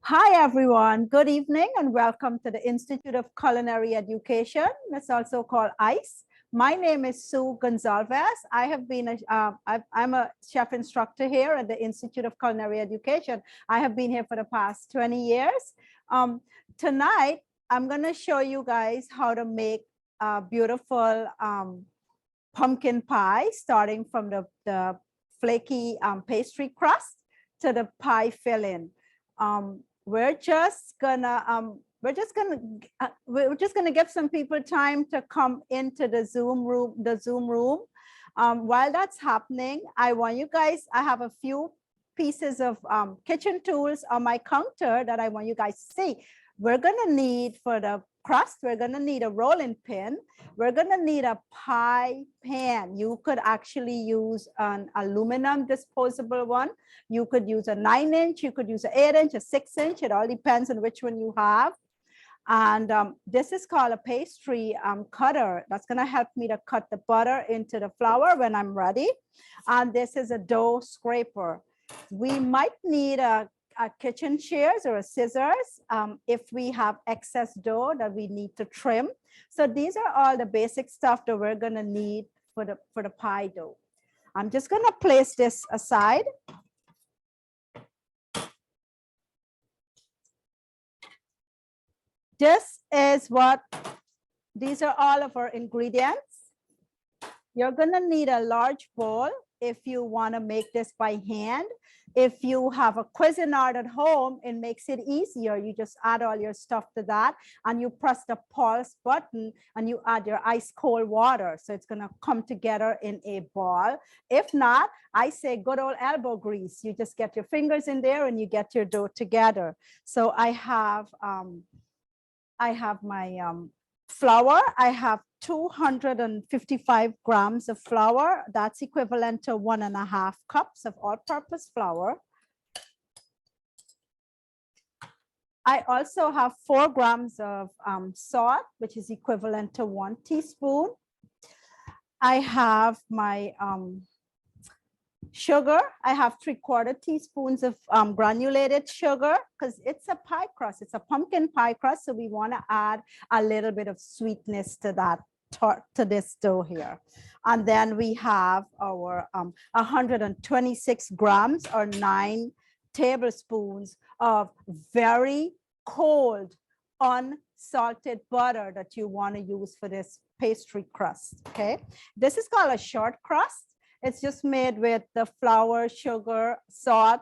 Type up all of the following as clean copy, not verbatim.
Hi, everyone. Good evening and welcome to the Institute of Culinary Education. It's also called ICE. My name is Sue Gonsalves. I have been I'm a chef instructor here at the Institute of Culinary Education. I have been here for the past 20 years. Tonight, I'm going to show you guys how to make a beautiful pumpkin pie, starting from the flaky pastry crust to the pie filling. We're just gonna give some people time to come into the Zoom room. While that's happening, I have a few pieces of kitchen tools on my counter that I want you guys to see. We're gonna need, for the crust, we're gonna need a rolling pin. We're gonna need a pie pan. You could actually use an aluminum disposable one. You could use a 9-inch, you could use an 8-inch, a 6-inch. It all depends on which one you have. And this is called a pastry cutter. That's gonna help me to cut the butter into the flour when I'm ready. And this is a dough scraper. We might need a kitchen shears or a scissors if we have excess dough that we need to trim. So these are all the basic stuff that we're gonna need for the pie dough. I'm just gonna place this aside. These are all of our ingredients. You're gonna need a large bowl if you wanna make this by hand. If you have a Cuisinart at home, it makes it easier. You just add all your stuff to that and you press the pulse button and you add your ice cold water. So it's gonna come together in a ball. If not, I say good old elbow grease. You just get your fingers in there and you get your dough together. So I have my flour. I have 255 grams of flour. That's equivalent to 1.5 cups of all-purpose flour. I also have 4 grams of salt, which is equivalent to 1 teaspoon. I have my sugar. I have 3/4 teaspoons of granulated sugar because it's a pie crust. It's a pumpkin pie crust. So we want to add a little bit of sweetness to that, to this dough here. And then we have our 126 grams or 9 tablespoons of very cold, unsalted butter that you want to use for this pastry crust. Okay. This is called a short crust. It's just made with the flour, sugar, salt,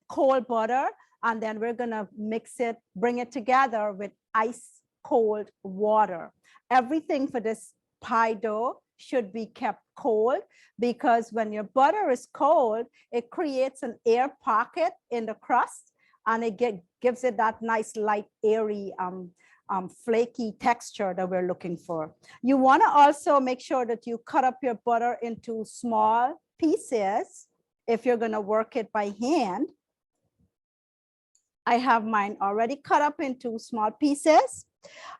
cold butter, and then we're gonna mix it, bring it together with ice cold water. Everything for this pie dough should be kept cold because when your butter is cold, it creates an air pocket in the crust and it gives it that nice light, airy, flaky texture that we're looking for. You want to also make sure that you cut up your butter into small pieces if you're going to work it by hand. I have mine already cut up into small pieces.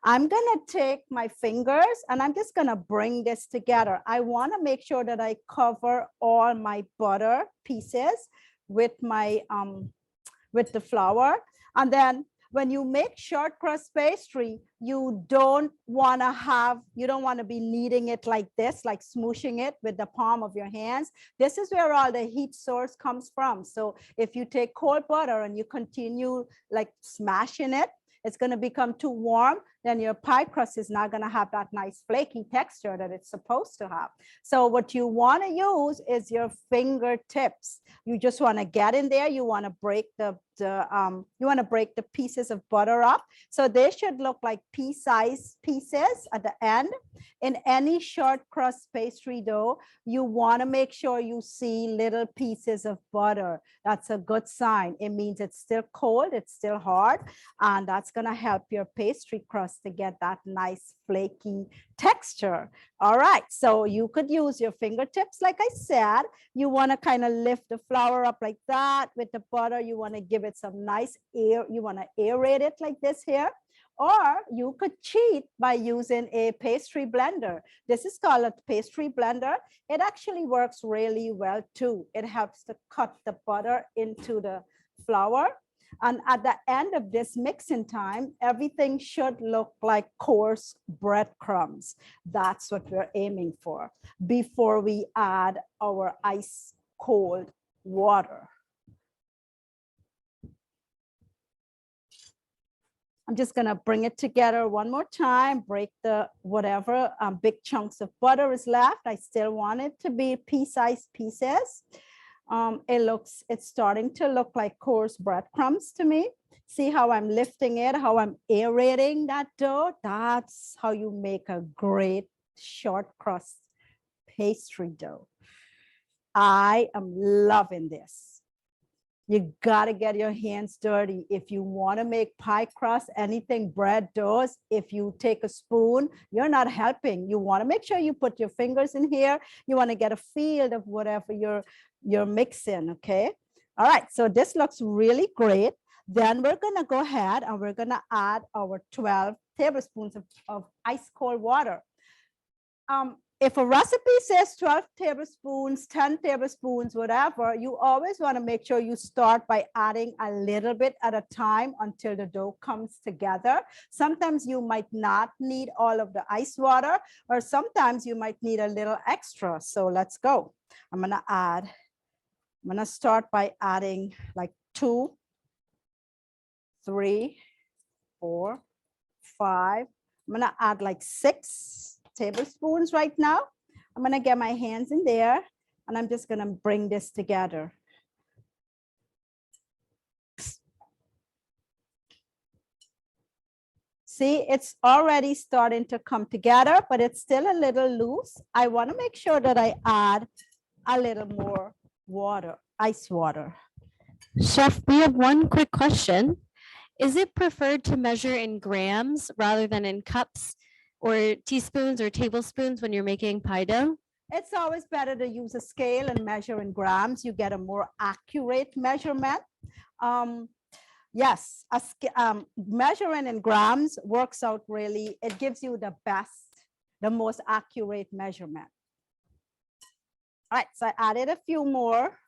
I'm going to take my fingers and I'm just going to bring this together. I want to make sure that I cover all my butter pieces with my with the flour. And then when you make short crust pastry, you don't want to be kneading it like this, like smooshing it with the palm of your hands. This is where all the heat source comes from. So if you take cold butter and you continue like smashing it, it's going to become too warm. Then your pie crust is not going to have that nice flaky texture that it's supposed to have. So what you want to use is your fingertips. You just want to get in there. You want to break the pieces of butter up. So they should look like pea-sized pieces at the end. In any short crust pastry dough, you want to make sure you see little pieces of butter. That's a good sign. It means it's still cold, it's still hard, and that's going to help your pastry crust to get that nice flaky texture. All right, so you could use your fingertips. Like I said, you want to kind of lift the flour up like that with the butter. You want to give it some nice air. You want to aerate it like this here. Or you could cheat by using a pastry blender. This is called a pastry blender. It actually works really well too. It helps to cut the butter into the flour. And at the end of this mixing time, everything should look like coarse breadcrumbs. That's what we're aiming for before we add our ice cold water. I'm just gonna bring it together one more time, break the whatever big chunks of butter is left. I still want it to be pea-sized pieces. It's starting to look like coarse breadcrumbs to me. See how I'm lifting it, how I'm aerating that dough? That's how you make a great short crust pastry dough. I am loving this. You gotta get your hands dirty. If you wanna make pie crust, anything bread doughs, if you take a spoon, you're not helping. You wanna make sure you put your fingers in here. You wanna get a feel of whatever you're mixing, okay? All right, so this looks really great. Then we're gonna go ahead and we're gonna add our 12 tablespoons of ice cold water. If a recipe says 12 tablespoons, 10 tablespoons, whatever, you always want to make sure you start by adding a little bit at a time until the dough comes together. Sometimes you might not need all of the ice water, or sometimes you might need a little extra. So let's go. I'm going to start by adding like 2, 3, 4, 5. I'm going to add like 6 tablespoons right now. I'm going to get my hands in there and I'm just going to bring this together. See, it's already starting to come together, but it's still a little loose. I want to make sure that I add a little more water, ice water. Chef, we have one quick question. Is it preferred to measure in grams rather than in cups or teaspoons or tablespoons when you're making pie dough? It's always better to use a scale and measure in grams. You get a more accurate measurement. Yes, measuring in grams works out really, it gives you the best, the most accurate measurement. All right, so I added a few more,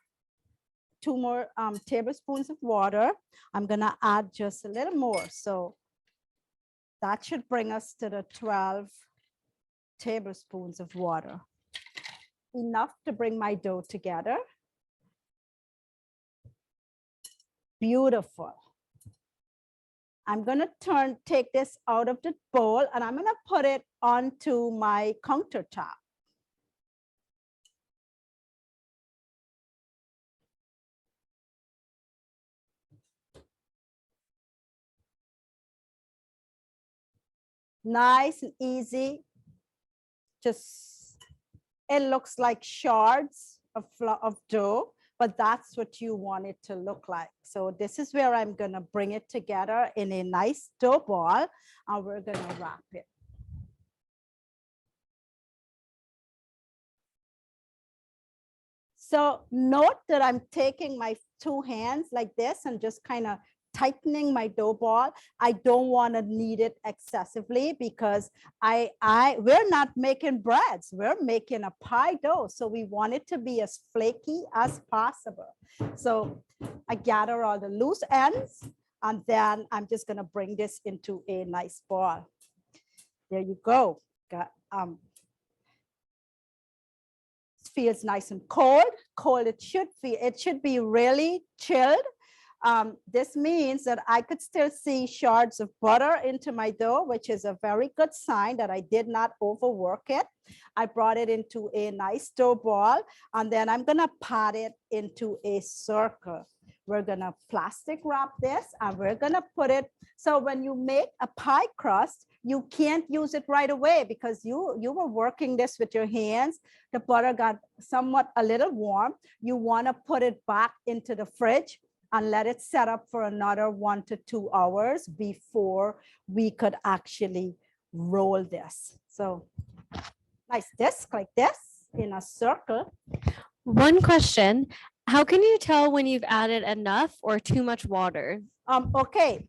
2 more tablespoons of water. I'm gonna add just a little more. So that should bring us to the 12 tablespoons of water. Enough to bring my dough together. Beautiful. I'm gonna take this out of the bowl and I'm gonna put it onto my countertop. Nice and easy. Just, it looks like shards of dough, but that's what you want it to look like. So this is where I'm gonna bring it together in a nice dough ball and we're gonna wrap it. So note that I'm taking my 2 hands like this and just kind of tightening my dough ball. I don't want to knead it excessively because we're not making breads. We're making a pie dough. So we want it to be as flaky as possible. So I gather all the loose ends and then I'm just going to bring this into a nice ball. There you go. Feels nice and cold. It should be really chilled. This means that I could still see shards of butter into my dough, which is a very good sign that I did not overwork it. I brought it into a nice dough ball, and then I'm gonna pat it into a circle. We're gonna plastic wrap this and we're gonna put it, so when you make a pie crust, you can't use it right away because you were working this with your hands. The butter got somewhat a little warm. You wanna put it back into the fridge and let it set up for another 1 to 2 hours before we could actually roll this. So nice disc like this in a circle. One question, how can you tell when you've added enough or too much water? Okay,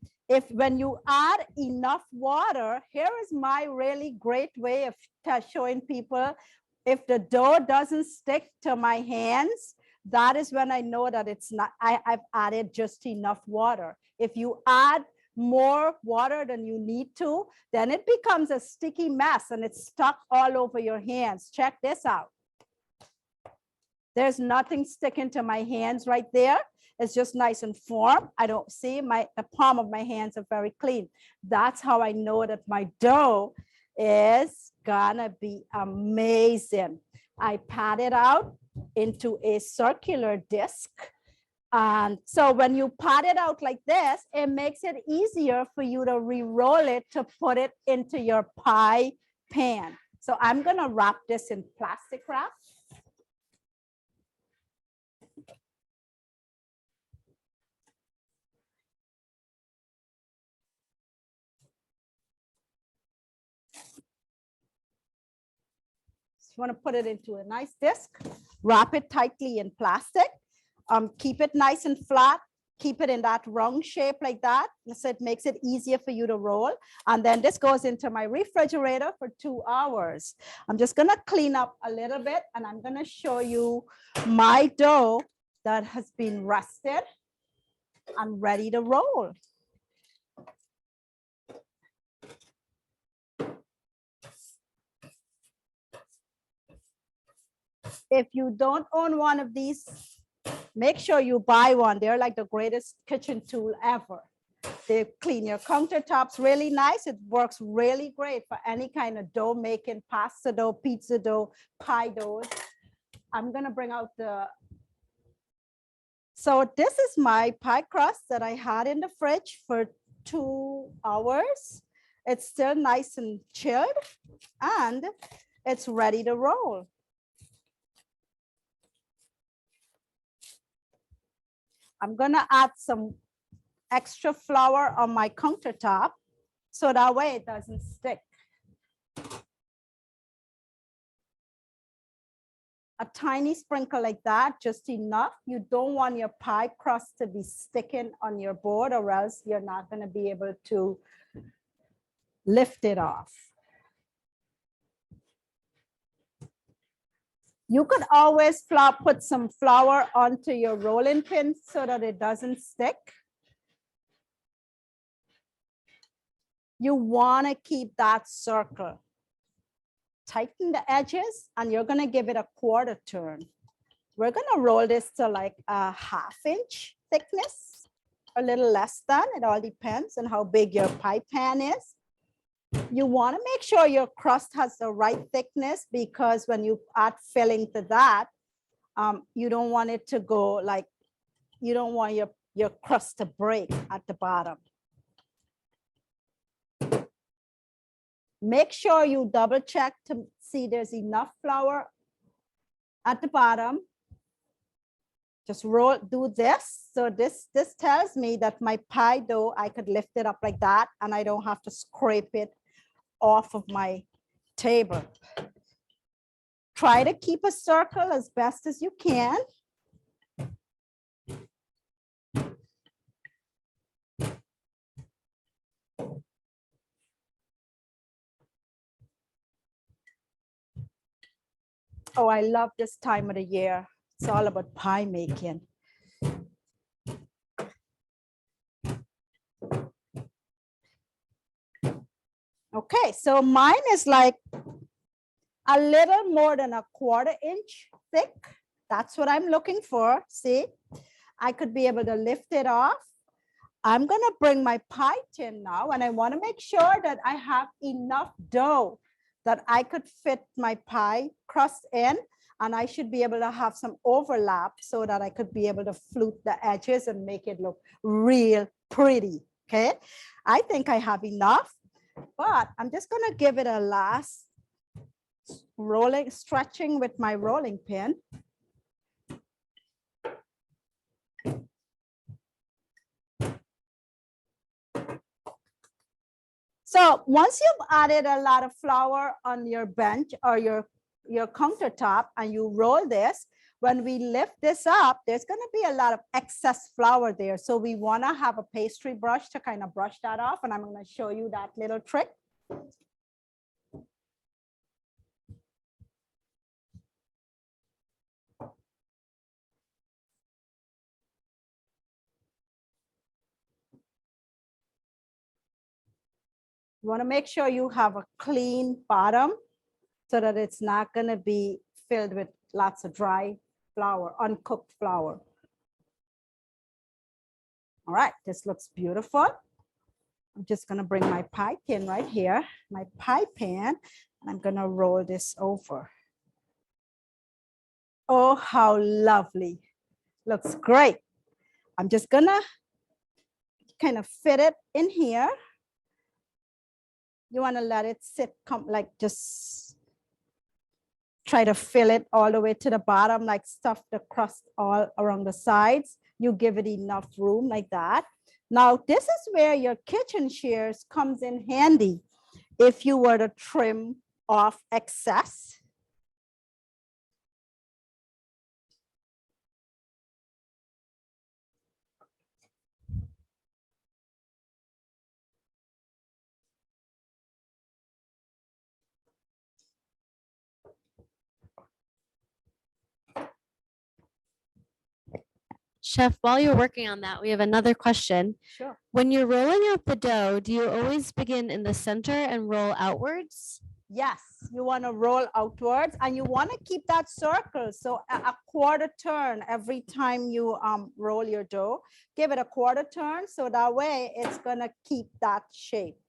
when you add enough water, here is my really great way of showing people if the dough doesn't stick to my hands, that is when I know that it's not, I've added just enough water. If you add more water than you need to, then it becomes a sticky mess and it's stuck all over your hands. Check this out. There's nothing sticking to my hands right there. It's just nice and firm. I don't see the palm of my hands are very clean. That's how I know that my dough is gonna be amazing. I pat it out into a circular disc. And so when you pat it out like this, it makes it easier for you to re-roll it to put it into your pie pan. So I'm gonna wrap this in plastic wrap. You want to put it into a nice disc, wrap it tightly in plastic, keep it nice and flat, keep it in that round shape like that. So it makes it easier for you to roll. And then this goes into my refrigerator for 2 hours. I'm just going to clean up a little bit and I'm going to show you my dough that has been rested and ready to roll. If you don't own one of these, make sure you buy one. They're like the greatest kitchen tool ever. They clean your countertops really nice. It works really great for any kind of dough making, pasta dough, pizza dough, pie dough. I'm gonna bring out so this is my pie crust that I had in the fridge for 2 hours. It's still nice and chilled and it's ready to roll. I'm gonna add some extra flour on my countertop so that way it doesn't stick. A tiny sprinkle like that, just enough. You don't want your pie crust to be sticking on your board or else you're not gonna be able to lift it off. You could always put some flour onto your rolling pin so that it doesn't stick. You want to keep that circle. Tighten the edges and you're going to give it a quarter turn. We're going to roll this to like a 1/2 inch thickness, a little less than. It all depends on how big your pie pan is. You want to make sure your crust has the right thickness because when you add filling to that, you don't want it to go like, you don't want your crust to break at the bottom. Make sure you double check to see there's enough flour at the bottom. Just roll, do this. So this tells me that my pie dough, I could lift it up like that and I don't have to scrape it off of my table. Try to keep a circle as best as you can. Oh, I love this time of the year. It's all about pie making. Okay, so mine is like a little more than a 1/4 inch thick. That's what I'm looking for. See, I could be able to lift it off. I'm gonna bring my pie tin now and I wanna make sure that I have enough dough that I could fit my pie crust in and I should be able to have some overlap so that I could be able to flute the edges and make it look real pretty, okay? I think I have enough, but I'm just gonna give it a last stretching with my rolling pin. So once you've added a lot of flour on your bench or your countertop and you roll this, when we lift this up, there's going to be a lot of excess flour there. So we want to have a pastry brush to kind of brush that off. And I'm going to show you that little trick. You want to make sure you have a clean bottom so that it's not going to be filled with lots of dry flour, uncooked flour. All right, this looks beautiful. I'm just going to bring my pie tin right here, my pie pan, and I'm going to roll this over. Oh, how lovely. Looks great. I'm just going to kind of fit it in here. You want to let it sit, like just try to fill it all the way to the bottom, like stuff the crust all around the sides. You give it enough room like that. Now, this is where your kitchen shears comes in handy if you were to trim off excess. Chef, while you're working on that, we have another question. Sure. When you're rolling out the dough, do you always begin in the center and roll outwards? Yes, you want to roll outwards and you want to keep that circle. So a quarter turn every time you roll your dough. Give it a quarter turn so that way it's going to keep that shape.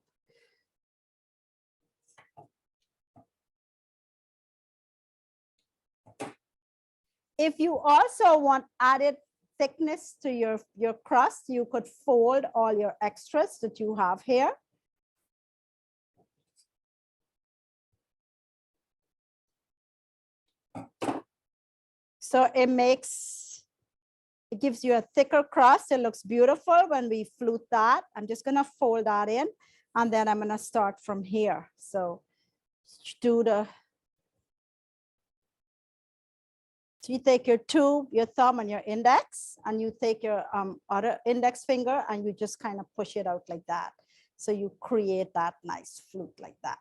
If you also want added thickness to your crust, you could fold all your extras that you have here. So it gives you a thicker crust. It looks beautiful when we flute that. I'm just going to fold that in and then I'm going to start from here. So so you take your tube, your thumb and your index, and you take your other index finger and you just kind of push it out like that. So you create that nice flute like that.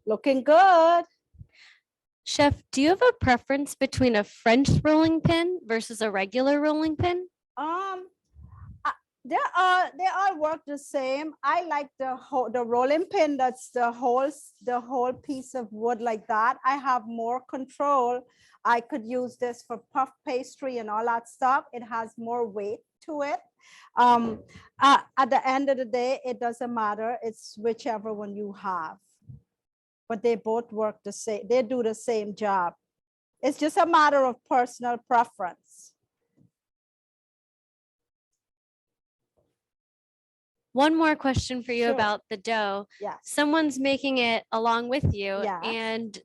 Looking good. Chef, do you have a preference between a French rolling pin versus a regular rolling pin? They all work the same. I like the rolling pin. That's the whole piece of wood like that. I have more control. I could use this for puff pastry and all that stuff. It has more weight to it. At the end of the day, it doesn't matter. It's whichever one you have. But they both work the same. They do the same job. It's just a matter of personal preference. One more question for you Sure. about the dough. Yes. Someone's making it along with you, Yes. and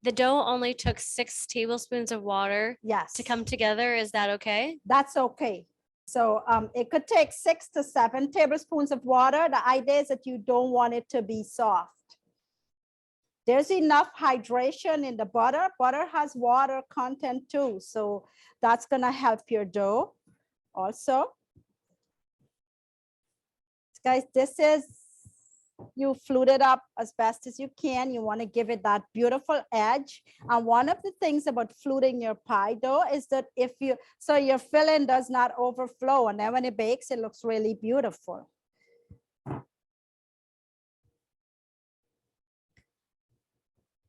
the dough only took 6 tablespoons of water Yes. to come together. Is that okay? That's okay. So it could take 6 to 7 tablespoons of water. The idea is that you don't want it to be soft. There's enough hydration in the butter. Butter has water content too. So that's gonna help your dough also. Guys, this is, you flute it up as best as you can. You want to give it that beautiful edge. And one of the things about fluting your pie dough is that so your filling does not overflow. And then when it bakes, it looks really beautiful.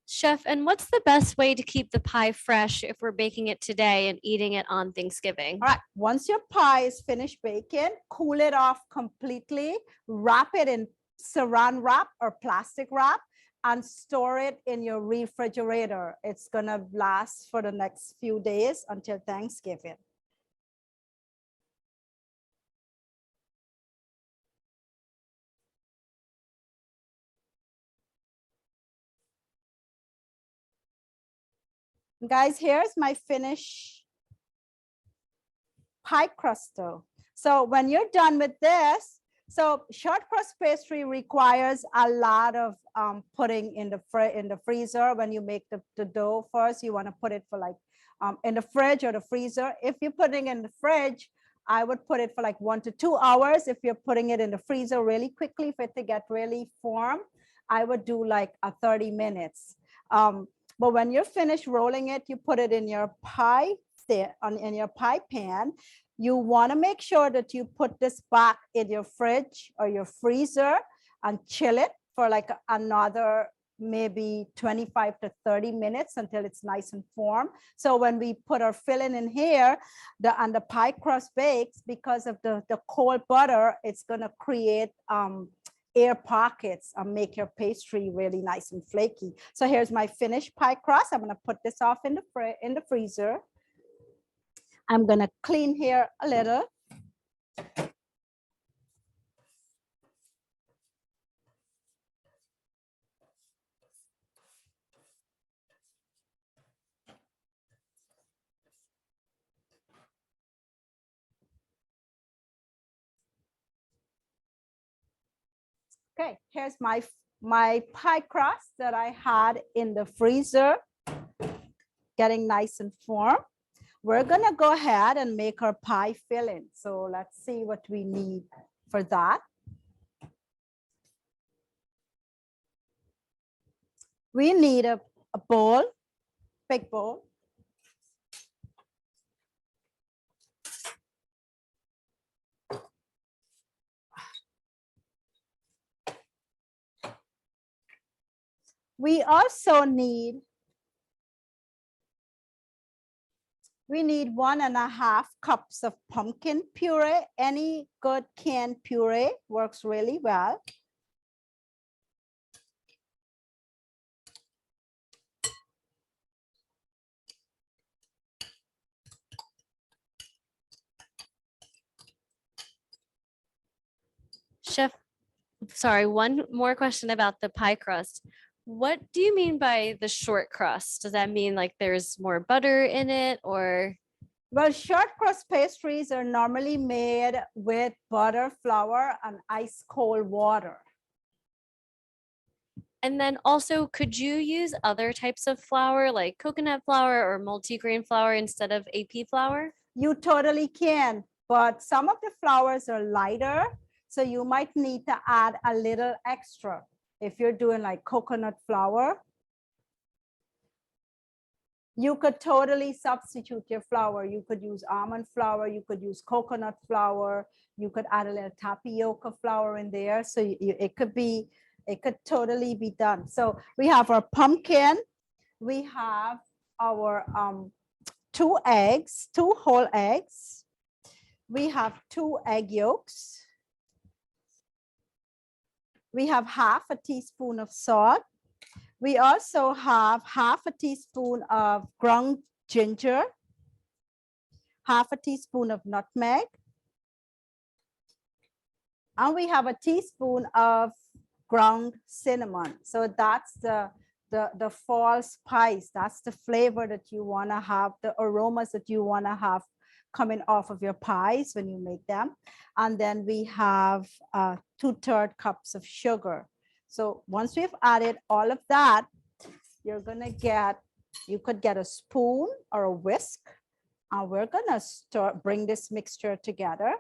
Chef, and what's the best way to keep the pie fresh if we're baking it today and eating it on Thanksgiving? All right, once your pie is finished baking, cool it off completely, wrap it in saran wrap or plastic wrap, and store it in your refrigerator. It's gonna last for the next few days until Thanksgiving. Guys, here's my finished pie crust dough. So when you're done with this, so short crust pastry requires a lot of putting in the freezer. When you make the dough first, you want to put it for like in the fridge or the freezer. If you're putting in the fridge, I would put it for like 1 to 2 hours. If you're putting it in the freezer really quickly for it to get really firm, I would do like a 30 minutes. But when you're finished rolling it, you put it in your pie in your pie pan. You want to make sure that you put this back in your fridge or your freezer and chill it for like another maybe 25 to 30 minutes until it's nice and warm. So when we put our filling in here, the pie crust bakes, because of the cold butter, it's going to create air pockets and make your pastry really nice and flaky. So here's my finished pie crust. I'm going to put this off in the freezer. I'm going to clean here a little. Okay, here's my pie crust that I had in the freezer, getting nice and warm. We're gonna go ahead and make our pie filling. So let's see what we need for that. We need a bowl, big bowl. We also need 1.5 cups of pumpkin puree. Any good canned puree works really well. Chef, sorry, one more question about the pie crust. What do you mean by the short crust? Does that mean like there's more butter in it, or? Well, short crust pastries are normally made with butter, flour, and ice cold water. And then also, could you use other types of flour like coconut flour or multigrain flour instead of AP flour? You totally can, but some of the flours are lighter, so you might need to add a little extra. If you're doing like coconut flour, you could totally substitute your flour. You could use almond flour, you could use coconut flour, you could add a little tapioca flour in there. So it could totally be done. So we have our pumpkin, we have our 2 eggs, 2 whole eggs. We have 2 egg yolks. We have half a teaspoon of salt. We also have half a teaspoon of ground ginger, half a teaspoon of nutmeg, and we have a teaspoon of ground cinnamon. So that's the fall spice. That's the flavor that you want to have, the aromas that you want to have coming off of your pies when you make them. And then we have 2/3 cups of sugar. So once we've added all of that, you could get a spoon or a whisk, and we're gonna bring this mixture together.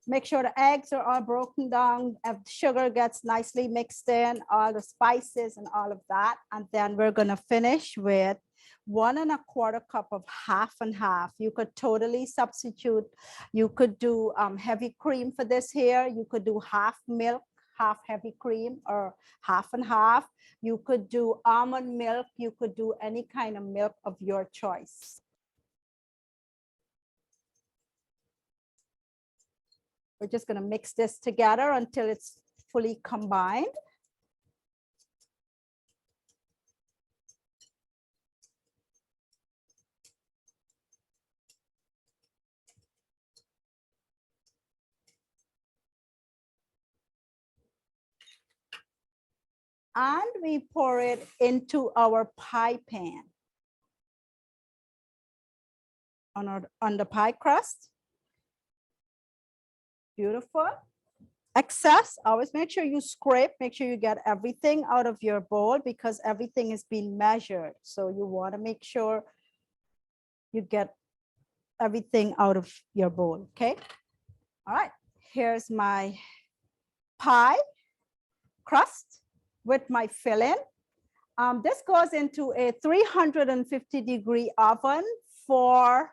Make sure the eggs are all broken down, the sugar gets nicely mixed in, all the spices and all of that. And then we're gonna finish with 1.25 cup of half and half. You could totally substitute. You could do heavy cream for this here. You could do half milk, half heavy cream, or half and half. You could do almond milk. You could do any kind of milk of your choice. We're just going to mix this together until it's fully combined. And we pour it into our pie pan on the pie crust. Beautiful. Excess, always make sure you scrape, make sure you get everything out of your bowl because everything is being measured. So you want to make sure you get everything out of your bowl, okay? All right, here's my pie crust with my filling. This goes into a 350-degree oven for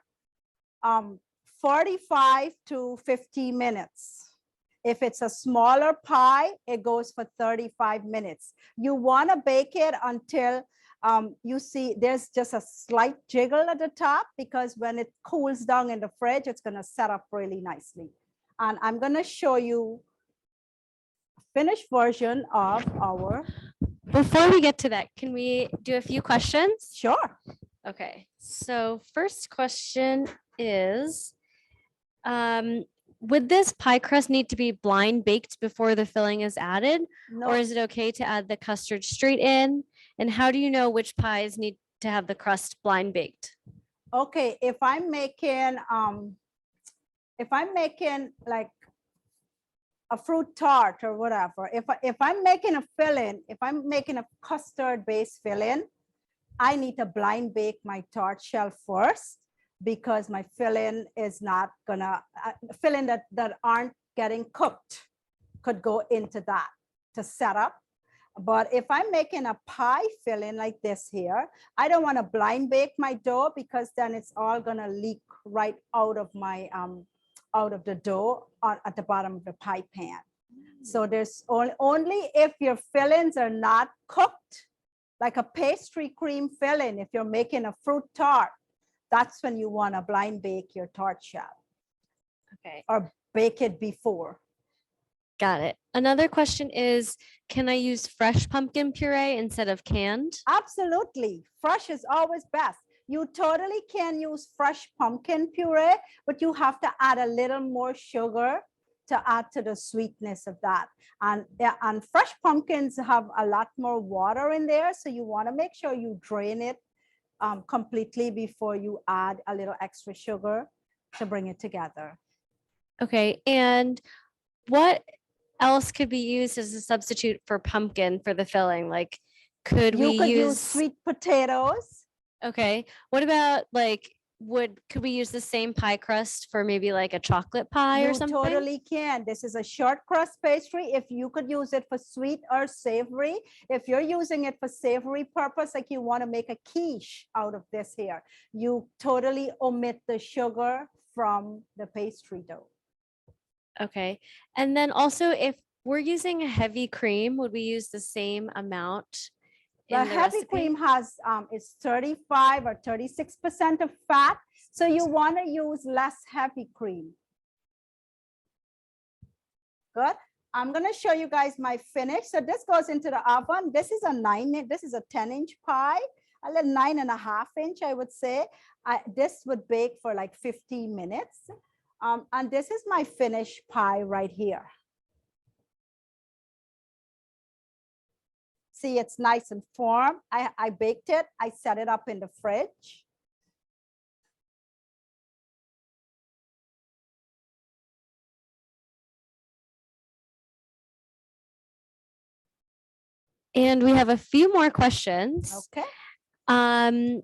45 to 50 minutes. If it's a smaller pie, it goes for 35 minutes. You want to bake it until you see there's just a slight jiggle at the top, because when it cools down in the fridge, it's going to set up really nicely. And I'm going to show you a finished version of our. Before we get to that, can we do a few questions? Sure. Okay, so first question is, would this pie crust need to be blind baked before the filling is added? No. Or is it okay to add the custard straight in? And how do you know which pies need to have the crust blind baked? Okay, if I'm making like a fruit tart or whatever, if I'm making a filling, if I'm making a custard based filling, I need to blind bake my tart shell first, because my filling is not gonna filling that aren't getting cooked could go into that to set up. But if I'm making a pie filling like this here, I don't want to blind bake my dough, because then it's all gonna leak right out of my out of the dough at the bottom of the pie pan. So there's only if your fillings are not cooked, like a pastry cream filling, if you're making a fruit tart, that's when you want to blind bake your tart shell. Okay. Or bake it before. Got it. Another question is, can I use fresh pumpkin puree instead of canned? Absolutely. Fresh is always best. You totally can use fresh pumpkin puree, but you have to add a little more sugar to add to the sweetness of that. And fresh pumpkins have a lot more water in there. So you want to make sure you drain it completely before you add a little extra sugar to bring it together. Okay. And what else could be used as a substitute for pumpkin for the filling? Like, could we use sweet potatoes? Okay. What about like, could we use the same pie crust for maybe like a chocolate pie or something? You totally can. This is a short crust pastry. If you could use it for sweet or savory, if you're using it for savory purpose, like you want to make a quiche out of this here, you totally omit the sugar from the pastry dough. Okay. And then also, if we're using a heavy cream, would we use the same amount? The heavy cream has is 35 or 36% of fat. So you want to use less heavy cream. Good. I'm going to show you guys my finish. So this goes into the oven. This is a 10-inch pie, a little 9.5-inch, I would say. This would bake for like 15 minutes. And this is my finished pie right here. See, it's nice and firm. I baked it. I set it up in the fridge. And we have a few more questions. Okay.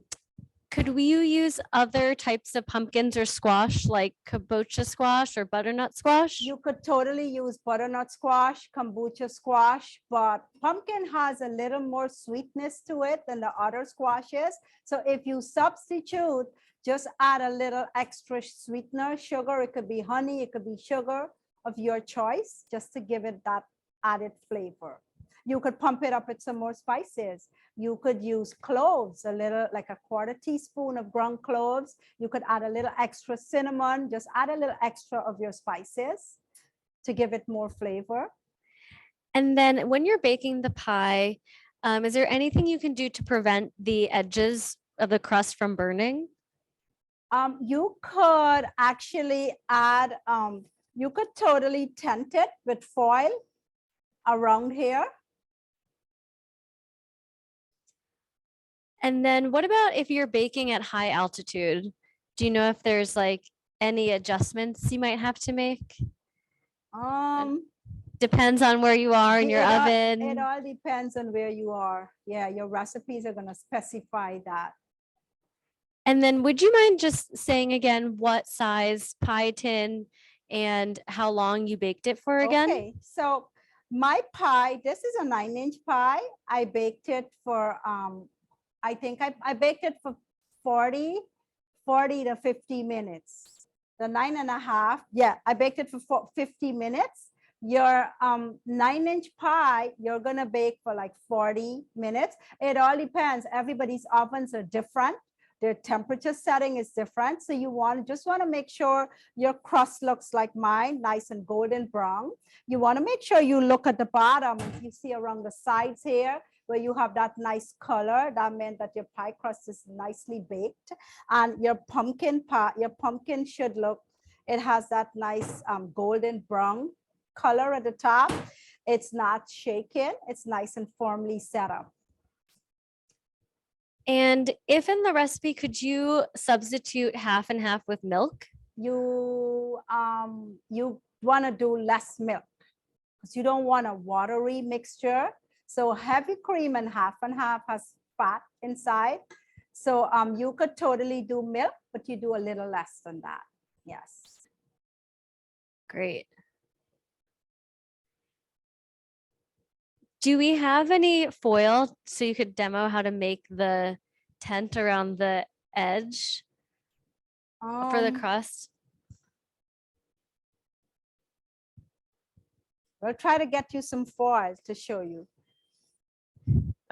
Could we use other types of pumpkins or squash, like kabocha squash or butternut squash? You could totally use butternut squash, kombucha squash, but pumpkin has a little more sweetness to it than the other squashes. So if you substitute, just add a little extra sweetener, sugar. It could be honey, it could be sugar of your choice, just to give it that added flavor. You could pump it up with some more spices. You could use cloves, a little, like a 1/4 teaspoon of ground cloves. You could add a little extra cinnamon, just add a little extra of your spices to give it more flavor. And then when you're baking the pie, is there anything you can do to prevent the edges of the crust from burning? You could actually add, you could totally tent it with foil around here. And then what about if you're baking at high altitude? Do you know if there's like any adjustments you might have to make? Depends on where you are in your It oven. all depends on where you are. Yeah, your recipes are gonna specify that. And then would you mind just saying again what size pie tin and how long you baked it for again? Okay, so my pie, this is a 9-inch pie. I baked it for, I think I baked it for 40 to 50 minutes. The 9.5, yeah, I baked it for 50 minutes. Your 9-inch pie, you're gonna bake for like 40 minutes. It all depends. Everybody's ovens are different. Their temperature setting is different. So you just want to make sure your crust looks like mine, nice and golden brown. You want to make sure you look at the bottom. You see around the sides here, where you have that nice color, that meant that your pie crust is nicely baked. And your pumpkin should look, it has that nice golden brown color at the top. It's not shaken, it's nice and firmly set up. And if in the recipe, could you substitute half and half with milk? You want to do less milk because you don't want a watery mixture. So heavy cream and half has fat inside. So you could totally do milk, but you do a little less than that. Yes. Great. Do we have any foil so you could demo how to make the tent around the edge for the crust? We'll try to get you some foil to show you.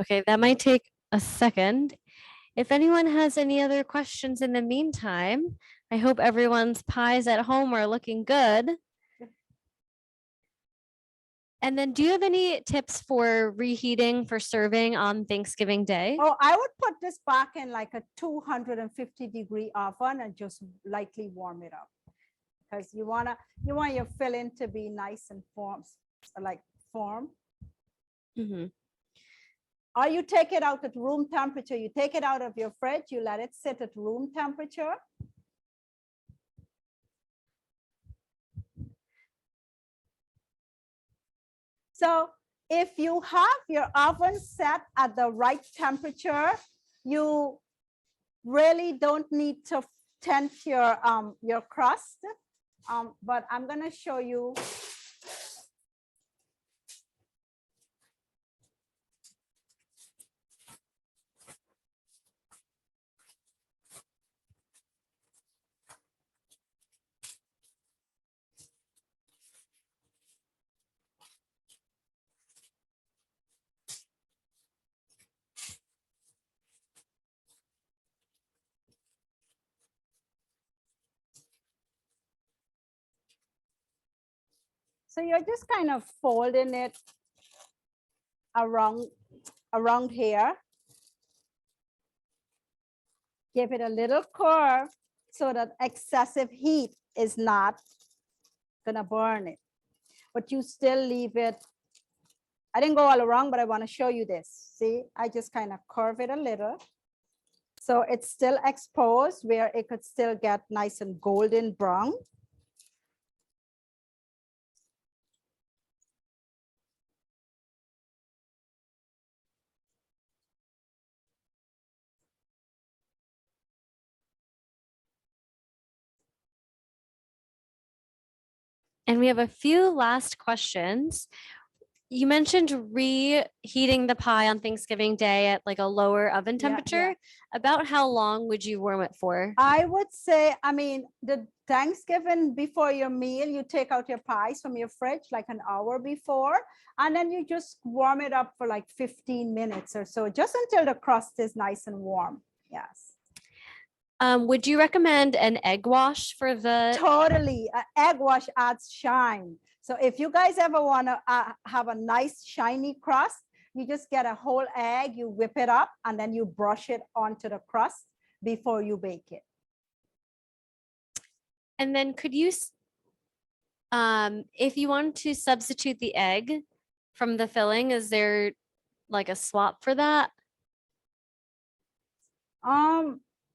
Okay, that might take a second. If anyone has any other questions in the meantime, I hope everyone's pies at home are looking good. And then do you have any tips for reheating for serving on Thanksgiving Day? Oh, I would put this back in like a 250-degree oven and just lightly warm it up. Because you want your filling to be nice and form. Mm-hmm. Or you take it out at room temperature. You take it out of your fridge, you let it sit at room temperature. So if you have your oven set at the right temperature, you really don't need to tent your crust. But I'm gonna show you. So you're just kind of folding it around here. Give it a little curve so that excessive heat is not gonna burn it. But you still leave it. I didn't go all around, but I want to show you this. See, I just kind of curve it a little. So it's still exposed where it could still get nice and golden brown. And we have a few last questions. You mentioned reheating the pie on Thanksgiving Day at like a lower oven temperature. Yeah. About how long would you warm it for? I would say, I mean, the Thanksgiving before your meal, you take out your pies from your fridge like an hour before, and then you just warm it up for like 15 minutes or so, just until the crust is nice and warm. Yes. Would you recommend an egg wash for the? Totally. Egg wash adds shine. So if you guys ever want to have a nice shiny crust, you just get a whole egg, you whip it up, and then you brush it onto the crust before you bake it. And then could you, if you want to substitute the egg from the filling, is there like a swap for that?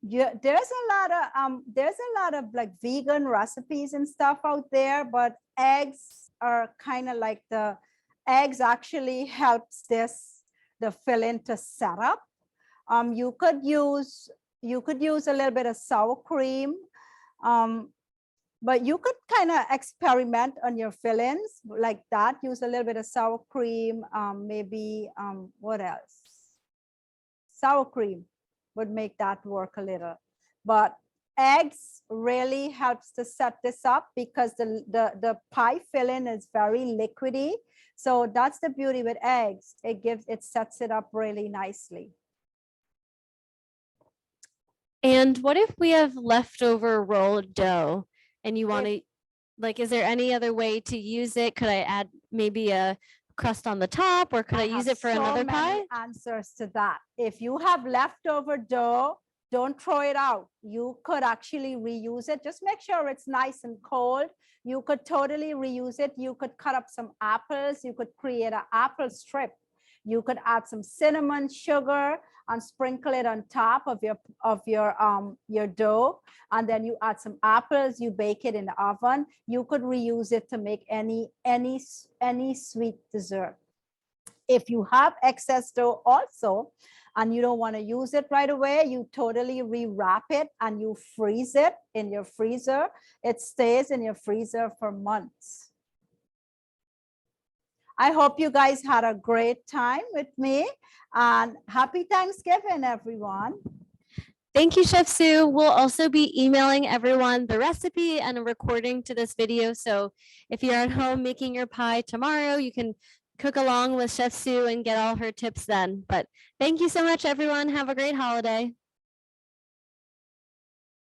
Yeah, there's a lot of like vegan recipes and stuff out there, but eggs are kind of like the eggs actually helps the filling to set up. You could use a little bit of sour cream, but you could kind of experiment on your fillings like that. Use a little bit of sour cream, maybe what else? Sour cream would make that work a little, but eggs really helps to set this up because the pie filling is very liquidy. So that's the beauty with eggs. It sets it up really nicely. And what if we have leftover rolled dough and you want to, like, is there any other way to use it? Could I add maybe a crust on the top, or could I use it for another pie? Answers to that. If you have leftover dough, don't throw it out. You could actually reuse it. Just make sure it's nice and cold. You could totally reuse it. You could cut up some apples. You could create an apple strip. You could add some cinnamon, sugar, and sprinkle it on top of your dough. And then you add some apples, you bake it in the oven. You could reuse it to make any sweet dessert. If you have excess dough also, and you don't want to use it right away, you totally rewrap it and you freeze it in your freezer. It stays in your freezer for months. I hope you guys had a great time with me, and happy Thanksgiving, everyone. Thank you, Chef Sue. We'll also be emailing everyone the recipe and a recording to this video. So if you're at home making your pie tomorrow, you can cook along with Chef Sue and get all her tips then. But thank you so much, everyone. Have a great holiday.